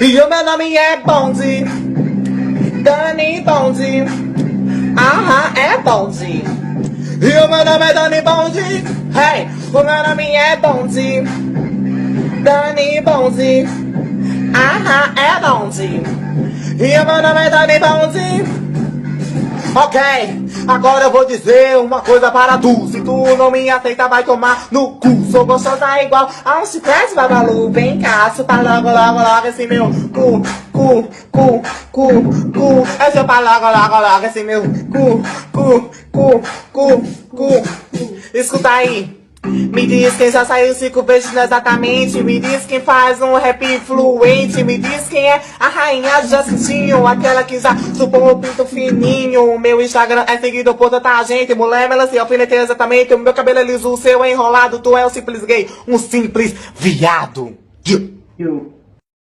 E o meu nome é Bonde, Dani Bonde. Aham, é Bonde. E o meu nome é Dani Bonde. Hey, o meu nome é Bonde, Dani Bonde. Aham, é Bonde. E o meu nome é Dani Bonde. Ok, agora eu vou dizer uma coisa para tu. Se tu não me aceita, vai tomar no cu. Sou gostosa igual a um chiclete babalu. Vem cá, chupa logo, logo, logo esse meu cu. É chupa logo, logo, logo esse meu cu. Escuta aí. Me diz quem já saiu 5 vezes exatamente. Me diz quem faz um rap influente. Me diz quem é a rainha de Jacintinho, aquela que já chupou o pinto fininho. O meu Instagram é seguido por tanta gente. Mulher, melancia, alfinetei exatamente. O meu cabelo é liso, o seu é enrolado. Tu é um simples gay, um simples viado. Eu.